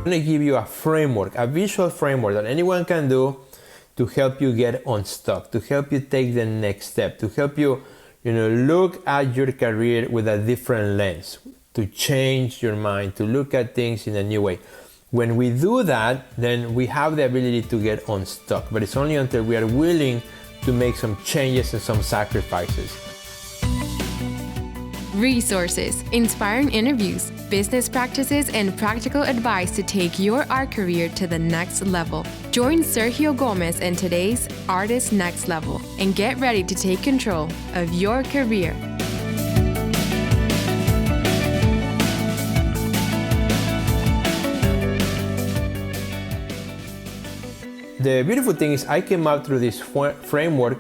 going to give you a framework, a visual framework that anyone can do to help you get unstuck, to help you take the next step, to help you, look at your career with a different lens, to change your mind, to look at things in a new way. When we do that, then we have the ability to get unstuck, but it's only until we are willing to make some changes and some sacrifices. Resources, inspiring interviews, business practices, and practical advice to take your art career to the next level. Join Sergio Gomez in today's Artist Next Level and get ready to take control of your career. The beautiful thing is I came out through this framework,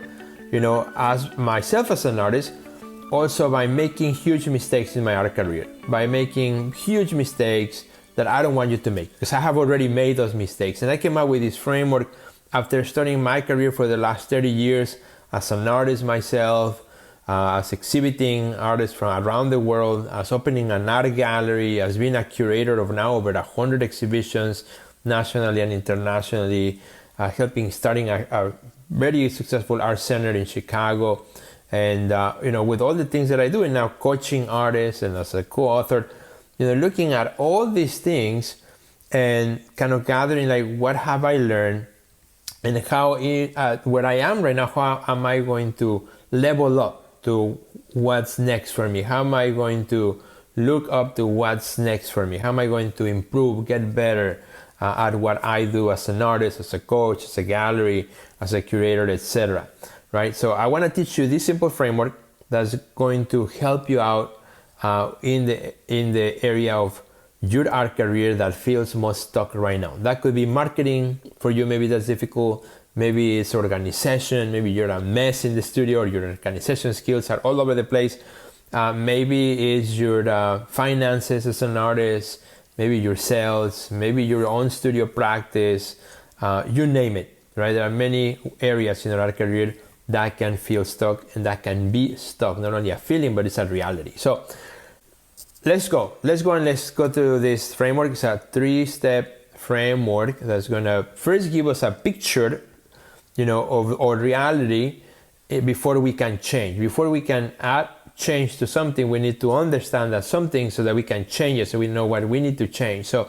as myself as an artist, also by making huge mistakes in my art career, by making huge mistakes that I don't want you to make, because I have already made those mistakes. And I came out with this framework after starting my career for the last 30 years as an artist myself, as exhibiting artists from around the world, as opening an art gallery, as being a curator of now over 100 exhibitions nationally and internationally, helping starting a very successful art center in Chicago. And, with all the things that I do, and now coaching artists and as a co-author, looking at all these things and kind of gathering like, what have I learned and how, where I am right now, how am I going to level up to what's next for me? How am I going to look up to what's next for me? How am I going to improve, get better at what I do as an artist, as a coach, as a gallery, as a curator, etc. Right? So I want to teach you this simple framework that's going to help you out in the area of your art career that feels most stuck right now. That could be marketing for you. Maybe that's difficult. Maybe it's organization. Maybe you're a mess in the studio, or your organization skills are all over the place. Maybe it's your finances as an artist. Maybe your sales. Maybe your own studio practice. You name it. Right? There are many areas in your art career that can feel stuck and that can be stuck. Not only a feeling, but it's a reality. So let's go to this framework. It's a 3-step framework that's going to first give us a picture, of our reality before we can change. Before we can add change to something, we need to understand that something so that we can change it, so we know what we need to change. So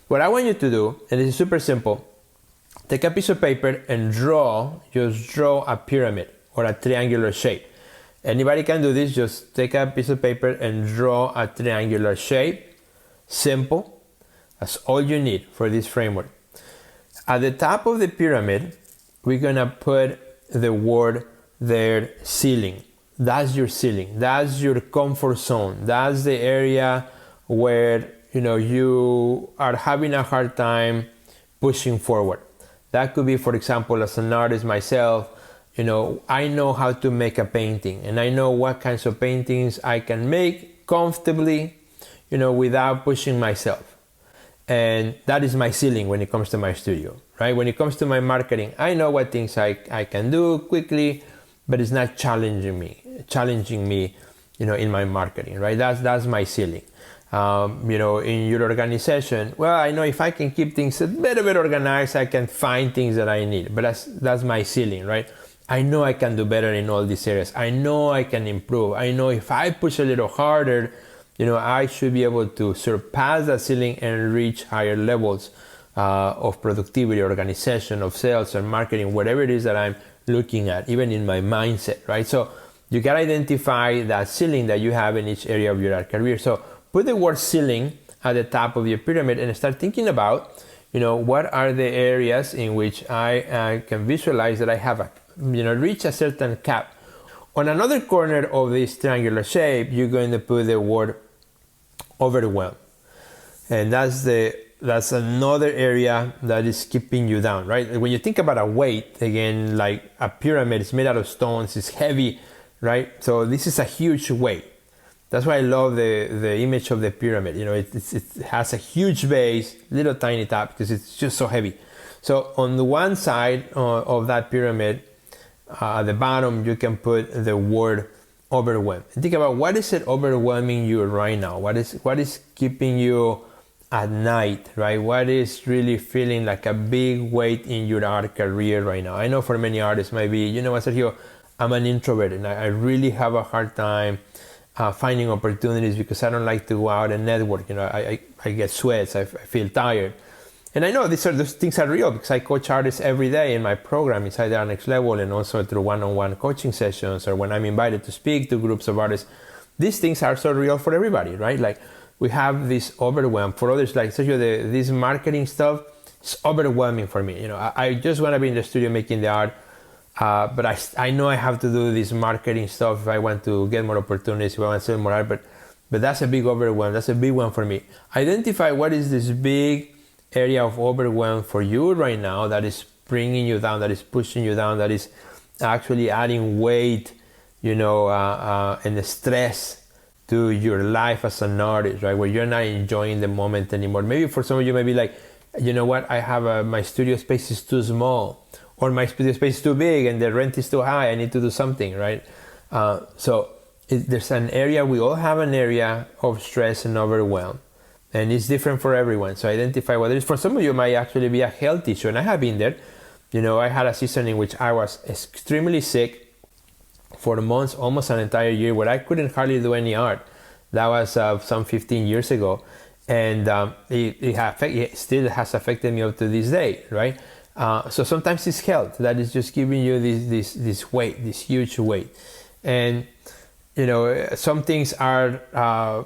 what I want you to do, and this is super simple, take a piece of paper and just draw a pyramid or a triangular shape. Anybody can do this. Just take a piece of paper and draw a triangular shape. Simple. That's all you need for this framework. At the top of the pyramid, we're gonna put the word there, ceiling. That's your ceiling. That's your comfort zone. That's the area where you are having a hard time pushing forward. That could be, for example, as an artist myself, I know how to make a painting, and I know what kinds of paintings I can make comfortably, without pushing myself. And that is my ceiling when it comes to my studio, right? When it comes to my marketing, I know what things I can do quickly, but it's not challenging me, in my marketing, right? That's my ceiling. In your organization, well, I know if I can keep things a little bit organized, I can find things that I need, but that's my ceiling, right? I know I can do better in all these areas. I know I can improve. I know if I push a little harder, I should be able to surpass that ceiling and reach higher levels of productivity, organization, of sales and marketing, whatever it is that I'm looking at, even in my mindset, right? So you got to identify that ceiling that you have in each area of your art career. So put the word ceiling at the top of your pyramid and start thinking about, what are the areas in which I can visualize that I have reach a certain cap. On another corner of this triangular shape, you're going to put the word overwhelm. And that's another area that is keeping you down, right? When you think about a weight, again, like a pyramid, it's made out of stones, it's heavy, right? So this is a huge weight. That's why I love the image of the pyramid. It has a huge base, little tiny top, because it's just so heavy. So on the one side of that pyramid, at the bottom, you can put the word overwhelm. And think about, what is it overwhelming you right now? What is keeping you at night, right? What is really feeling like a big weight in your art career right now? I know for many artists might be, you know what, Sergio, I'm an introvert and I really have a hard time finding opportunities because I don't like to go out and network. You know, I get sweats, I feel tired. And I know those things are real because I coach artists every day in my program inside our next level, and also through one-on-one coaching sessions, or when I'm invited to speak to groups of artists. These things are so real for everybody, right? Like, we have this overwhelm. For others, like Sergio, this marketing stuff is overwhelming for me. You know, I just want to be in the studio making the art, but I know I have to do this marketing stuff if I want to get more opportunities, if I want to sell more art. But that's a big overwhelm. That's a big one for me. Identify what is this big area of overwhelm for you right now that is bringing you down, that is pushing you down, that is actually adding weight, you know, and the stress to your life as an artist, right? Where you're not enjoying the moment anymore. Maybe for some of you, maybe like, you know what, I have my studio space is too small, or my studio space is too big and the rent is too high. I need to do something, right? There's an area, we all have an area of stress and overwhelm. And it's different for everyone. So identify what it is. For some of you, it might actually be a health issue. And I have been there. You know, I had a season in which I was extremely sick for months, almost an entire year, where I couldn't hardly do any art. That was some 15 years ago. And it still has affected me up to this day, right? So sometimes it's health that is just giving you this weight, this huge weight. And, you know, some things are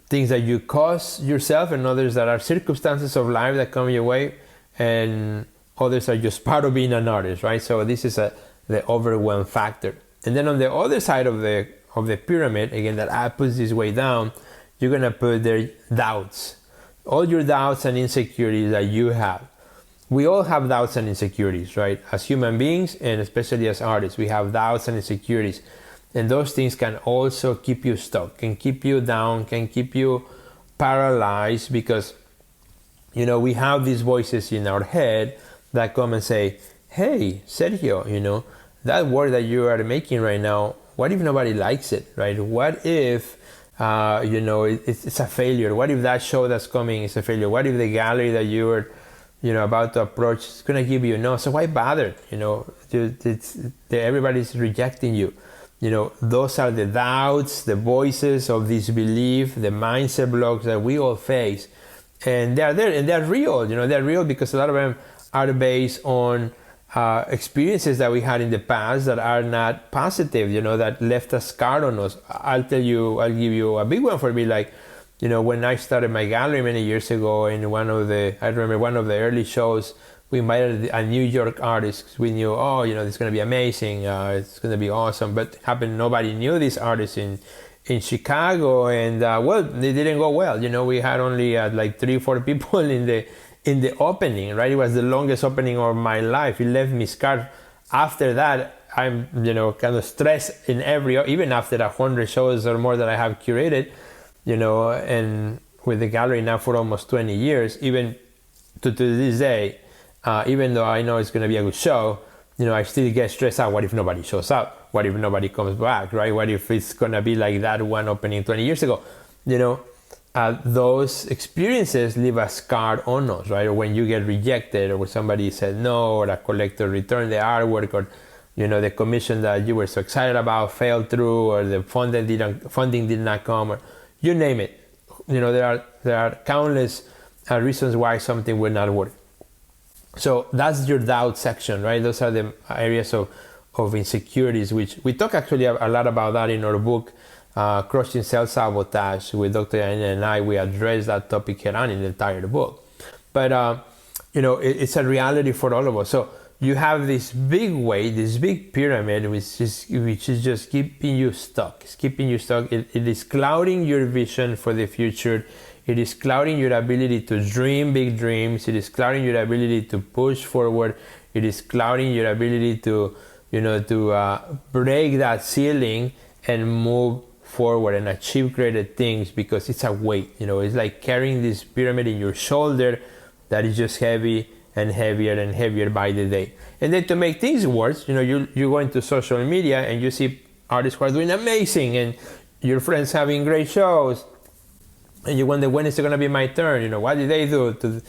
things that you cause yourself, and others that are circumstances of life that come your way, and others are just part of being an artist, right? So this is the overwhelm factor. And then on the other side of the pyramid, again, that puts this way down, you're gonna put their doubts, all your doubts and insecurities that you have. We all have doubts and insecurities, right? As human beings, and especially as artists, we have doubts and insecurities. And those things can also keep you stuck, can keep you down, can keep you paralyzed, because, you know, we have these voices in our head that come and say, hey, Sergio, you know, that work that you are making right now, what if nobody likes it, right? What if, you know, it's a failure? What if that show that's coming is a failure? What if the gallery that you were, you know, about to approach is going to give you no? So why bother? You know, everybody's rejecting you. You know, those are the doubts, the voices of disbelief, the mindset blocks that we all face. And they're there, and they're real. You know, they're real because a lot of them are based on experiences that we had in the past that are not positive, you know, that left a scar on us. I'll give you a big one for me. Like, you know, when I started my gallery many years ago, in I remember one of the early shows, we invited a New York artist. We knew, oh, you know, it's going to be amazing. It's going to be awesome. But nobody knew this artist in Chicago. And, well, they didn't go well. You know, we had only like 3-4 people in the opening, right? It was the longest opening of my life. It left me scarred. After that, I'm, you know, kind of stressed even after 100 shows or more that I have curated, you know, and with the gallery now for almost 20 years, even to this day. Even though I know it's going to be a good show, you know, I still get stressed out. What if nobody shows up? What if nobody comes back, right? What if it's going to be like that one opening 20 years ago? You know, those experiences leave a scar on us, right? Or when you get rejected, or when somebody said no, or a collector returned the artwork, or, you know, the commission that you were so excited about fell through, or the funding did not come, or you name it. You know, there are countless reasons why something will not work. So that's your doubt section, right? Those are the areas of insecurities, which we talk actually a lot about that in our book, Crushing Self-Sabotage, with Dr. Yanina and I. We address that topic head on in the entire book. But, you know, it's a reality for all of us. So you have this big weight, this big pyramid, which is just keeping you stuck. It's keeping you stuck. It is clouding your vision for the future. It is clouding your ability to dream big dreams. It is clouding your ability to push forward. It is clouding your ability to, you know, to break that ceiling and move forward and achieve greater things, because it's a weight. You know, it's like carrying this pyramid in your shoulder that is just heavy and heavier and heavier by the day. And then to make things worse, you know, you go into social media and you see artists who are doing amazing, and your friends having great shows, And you wonder, when is it going to be my turn? What did they do to,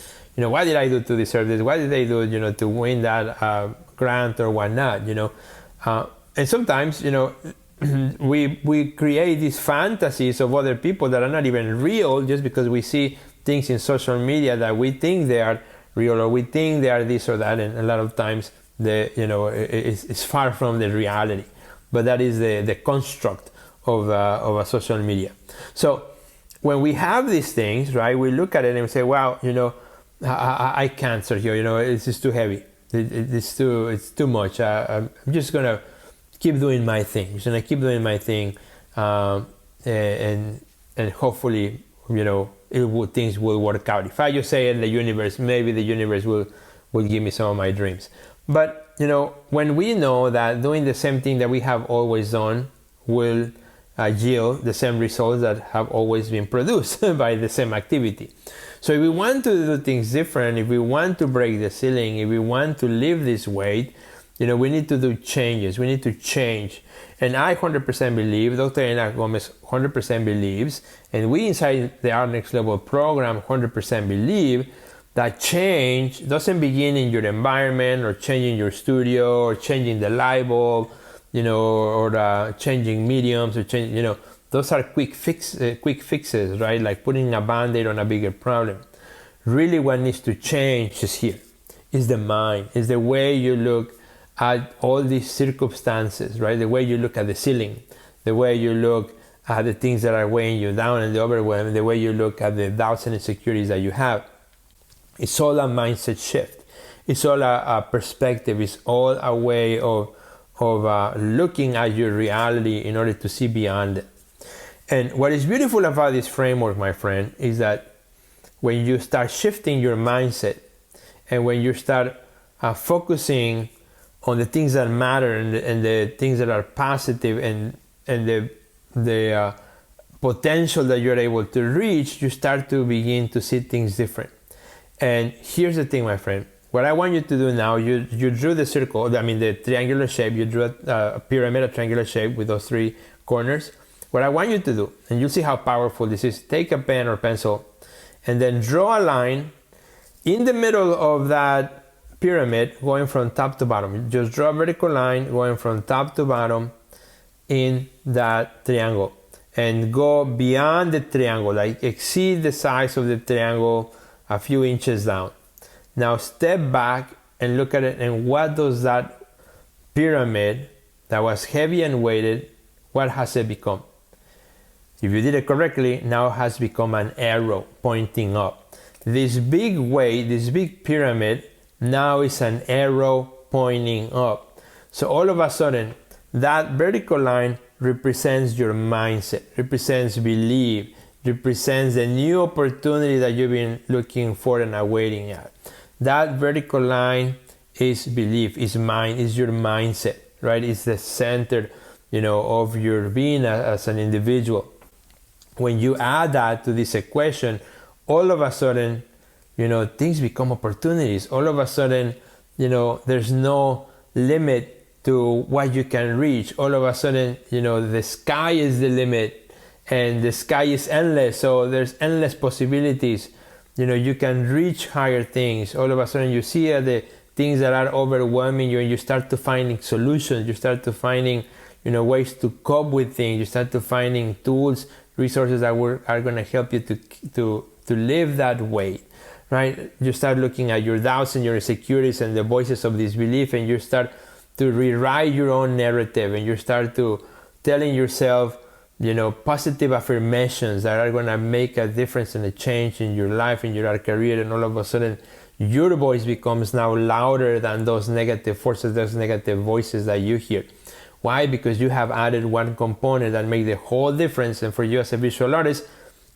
what did I do to deserve this? What did they do, to win that grant or whatnot? And sometimes, we create these fantasies of other people that are not even real, just because we see things in social media that we think they are real, or we think they are this or that, and a lot of times it's far from the reality. But that is the construct of a social media. So when we have these things, right, we look at it and we say, wow, I can't, Sergio, it's just too heavy. It's too much. I'm just gonna keep doing my thing. I'm gonna keep doing my thing, and hopefully, things will work out. If I just say it in the universe, maybe the universe will give me some of my dreams. But when we know that doing the same thing that we have always done will yield the same results that have always been produced by the same activity. So if we want to do things different, if we want to break the ceiling, if we want to live this way, we need to do changes. We need to change. And I 100% believe, Dr. Elena Gomez 100% believes, and we inside the Our Next Level program 100% believe that change doesn't begin in your environment, or changing your studio, or changing the light bulb, or changing mediums, or change, those are quick fixes, right? Like putting a Band-Aid on a bigger problem. Really, what needs to change is here. Is the mind, is the way you look at all these circumstances, right? The way you look at the ceiling, the way you look at the things that are weighing you down and the overwhelm, the way you look at the doubts and insecurities that you have. It's all a mindset shift. It's all a perspective. It's all a way of looking at your reality in order to see beyond it. And what is beautiful about this framework, my friend, is that when you start shifting your mindset, and when you start focusing on the things that matter, and the things that are positive, and the potential that you're able to reach, you start to begin to see things different. And here's the thing, my friend. What I want you to do now, you drew the circle, the triangular shape. You drew a pyramid, a triangular shape with those three corners. What I want you to do, and you'll see how powerful this is, take a pen or pencil, and then draw a line in the middle of that pyramid, going from top to bottom. Just draw a vertical line going from top to bottom in that triangle, and go beyond the triangle, like exceed the size of the triangle a few inches down. Now step back and look at it, and what does that pyramid that was heavy and weighted, what has it become? If you did it correctly, now it has become an arrow pointing up. This big weight, this big pyramid, now is an arrow pointing up. So all of a sudden, that vertical line represents your mindset, represents belief, represents the new opportunity that you've been looking for and awaiting at. That vertical line is belief, is mind, is your mindset, right? It's the center, of your being as an individual. When you add that to this equation, all of a sudden, things become opportunities. All of a sudden, there's no limit to what you can reach. All of a sudden, the sky is the limit, and the sky is endless. So there's endless possibilities. You can reach higher things. All of a sudden, you see the things that are overwhelming you, and you start to finding solutions. You start to finding, ways to cope with things. You start to finding tools, resources that are going to help you to live that way, right? You start looking at your doubts and your insecurities and the voices of disbelief, and you start to rewrite your own narrative, and you start to telling yourself, positive affirmations that are going to make a difference and a change in your life, in your career, and all of a sudden your voice becomes now louder than those negative forces, those negative voices that you hear. Why? Because you have added one component that makes the whole difference. And for you as a visual artist,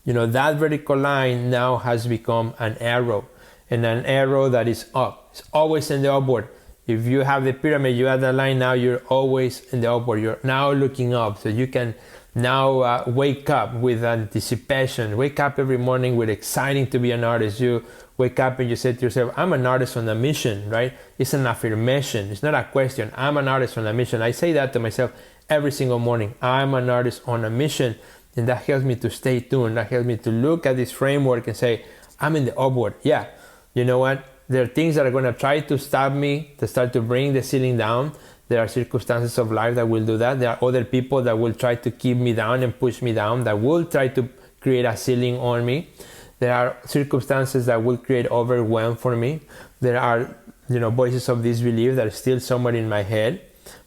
that vertical line now has become an arrow, and an arrow that is up. It's always in the upward. If you have the pyramid, you add that line, now you're always in the upward. You're now looking up, so you can now wake up with anticipation. Wake up every morning with exciting to be an artist. You wake up and you say to yourself, I'm an artist on a mission, right? It's an affirmation. It's not a question. I'm an artist on a mission. I say that to myself every single morning. I'm an artist on a mission. And that helps me to stay tuned. That helps me to look at this framework and say, I'm in the upward. Yeah, you know what? There are things that are going to try to stop me, to start to bring the ceiling down. There are circumstances of life that will do that. There are other people that will try to keep me down and push me down, that will try to create a ceiling on me. There are circumstances that will create overwhelm for me. There are, voices of disbelief that are still somewhere in my head.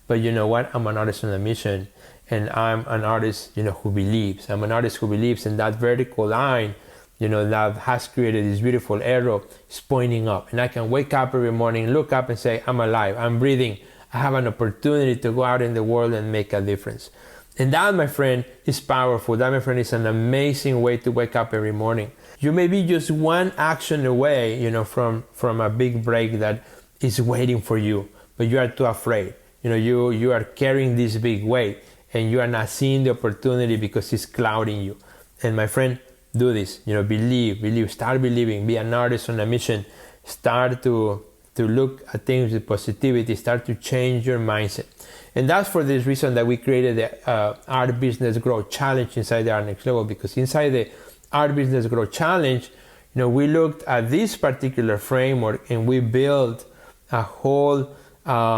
But you know what? I'm an artist on a mission. And I'm an artist, who believes. I'm an artist who believes, and that vertical line, that has created this beautiful arrow is pointing up. And I can wake up every morning, look up and say, I'm alive, I'm breathing. I have an opportunity to go out in the world and make a difference. And that, my friend, is powerful. That, my friend, is an amazing way to wake up every morning. You may be just one action away, from a big break that is waiting for you, but you are too afraid. You are carrying this big weight and you are not seeing the opportunity because it's clouding you. And my friend, do this. Believe, start believing, be an artist on a mission. Start to look at things with positivity, start to change your mindset. And that's for this reason that we created the Art Business Growth Challenge inside the Art Next Level, because inside the Art Business Growth Challenge, we looked at this particular framework and we built a whole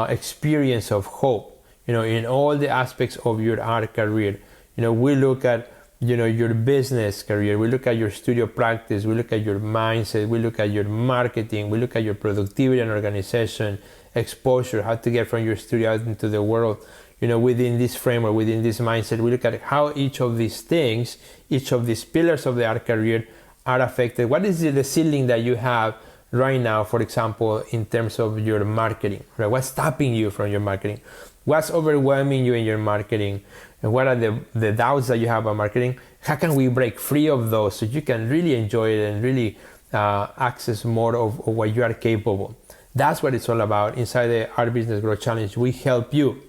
experience of hope, in all the aspects of your art career. We look at your business career, we look at your studio practice, we look at your mindset, we look at your marketing, we look at your productivity and organization, exposure, how to get from your studio out into the world. Within this framework, within this mindset, we look at how each of these things, each of these pillars of the art career are affected. What is the ceiling that you have right now, for example, in terms of your marketing, right? What's stopping you from your marketing? What's overwhelming you in your marketing? And what are the doubts that you have about marketing? How can we break free of those so you can really enjoy it and really access more of what you are capable? That's what it's all about. Inside the Art Business Growth Challenge, we help you,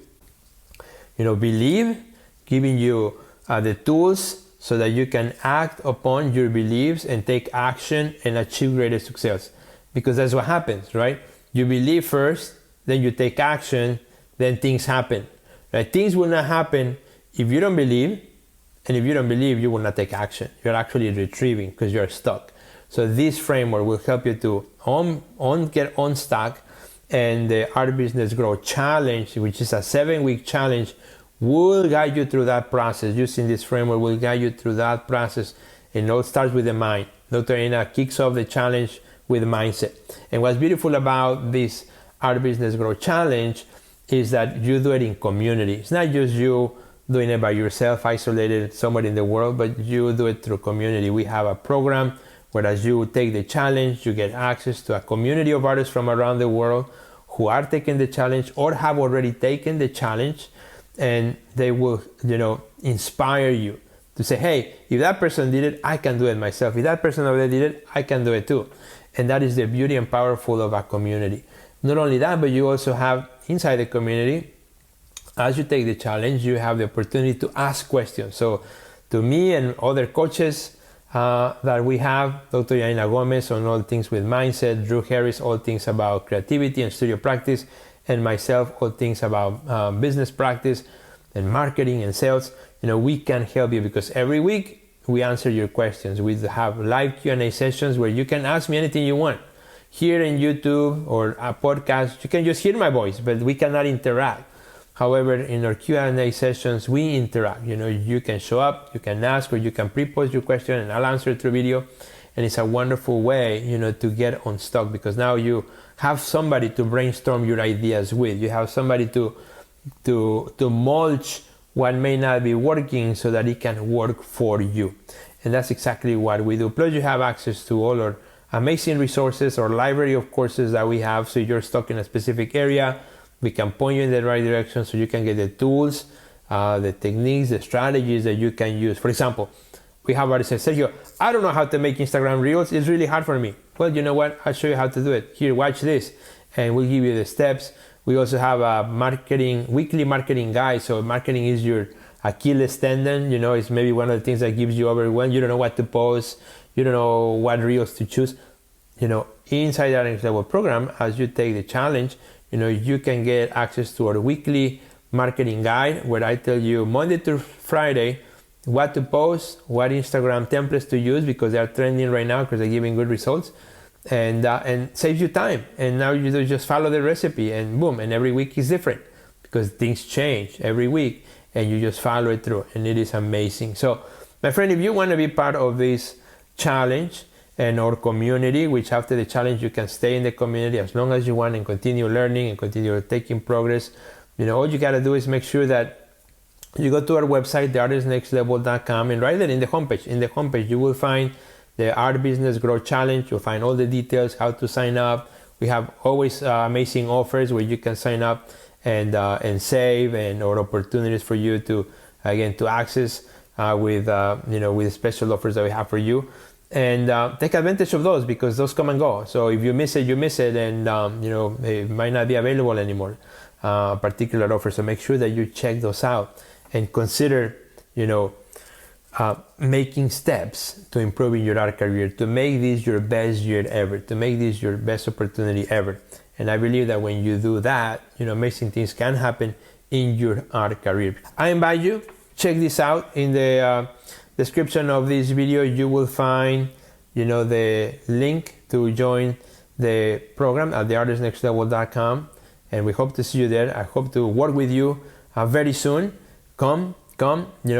believe, giving you the tools so that you can act upon your beliefs and take action and achieve greater success. Because that's what happens, right? You believe first, then you take action, then things happen. Right? Things will not happen if you don't believe, and if you don't believe, you will not take action. You're actually retrieving because you're stuck. So this framework will help you to get unstuck, and the Art Business Growth Challenge, which is a 7-week challenge, will guide you through that process. Using this framework will guide you through that process. And it all starts with the mind. Dr. Ina kicks off the challenge with mindset. And what's beautiful about this Art Business Growth Challenge is that you do it in community. It's not just you doing it by yourself, isolated somewhere in the world, but you do it through community. We have a program where, as you take the challenge, you get access to a community of artists from around the world who are taking the challenge or have already taken the challenge, and they will, inspire you to say, hey, if that person did it, I can do it myself. If that person already did it, I can do it too. And that is the beauty and powerful of a community. Not only that, but you also have inside the community, as you take the challenge, you have the opportunity to ask questions. So to me and other coaches that we have, Dr. Yaina Gomez on all things with mindset, Drew Harris, all things about creativity and studio practice, and myself, all things about business practice and marketing and sales, we can help you, because every week we answer your questions. We have live Q&A sessions where you can ask me anything you want. Here in YouTube or a podcast, you can just hear my voice, but we cannot interact. However, in our Q&A sessions, we interact. You can show up, you can ask, or you can pre-post your question and I'll answer it through video. And it's a wonderful way, to get unstuck, because now you have somebody to brainstorm your ideas with. You have somebody to mulch what may not be working so that it can work for you. And that's exactly what we do. Plus, you have access to all our amazing resources or library of courses that we have. So you're stuck in a specific area, we can point you in the right direction so you can get the tools, the techniques, the strategies that you can use. For example, we have already said, Sergio, I don't know how to make Instagram Reels. It's really hard for me. Well, you know what? I'll show you how to do it. Here, watch this. And we'll give you the steps. We also have a weekly marketing guide. So marketing is your Achilles tendon. It's maybe one of the things that gives you overwhelmed. You don't know what to post. You don't know what Reels to choose. Inside our Next Level program, as you take the challenge, you can get access to our weekly marketing guide, where I tell you Monday to Friday, what to post, what Instagram templates to use because they are trending right now because they're giving good results, and saves you time. And now you just follow the recipe and boom, and every week is different because things change every week and you just follow it through, and it is amazing. So my friend, if you want to be part of this challenge and our community, which after the challenge you can stay in the community as long as you want and continue learning and continue taking progress, all you got to do is make sure that you go to our website, theartistnextlevel.com, and right there in the homepage you will find the Art Business Growth Challenge. You'll find all the details, how to sign up. We have always amazing offers where you can sign up and save, and or opportunities for you to access with special offers that we have for you. And take advantage of those because those come and go. So if you miss it, you miss it, and it might not be available anymore, particular offer. So make sure that you check those out and consider, making steps to improving your art career, to make this your best year ever, to make this your best opportunity ever. And I believe that when you do that, amazing things can happen in your art career. I invite you, check this out. In the description of this video, you will find, the link to join the program at theartistnextlevel.com, and we hope to see you there. I hope to work with you very soon. Come,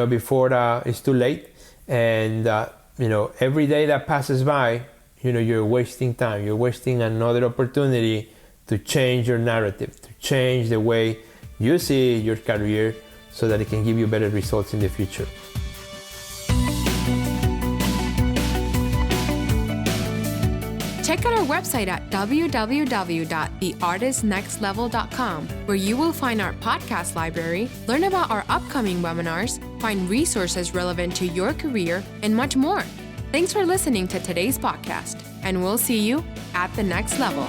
before it's too late. And every day that passes by, you're wasting time. You're wasting another opportunity to change your narrative, to change the way you see your career, so that it can give you better results in the future. Check out our website at www.theartistnextlevel.com, where you will find our podcast library, learn about our upcoming webinars, find resources relevant to your career, and much more. Thanks for listening to today's podcast, and we'll see you at the next level.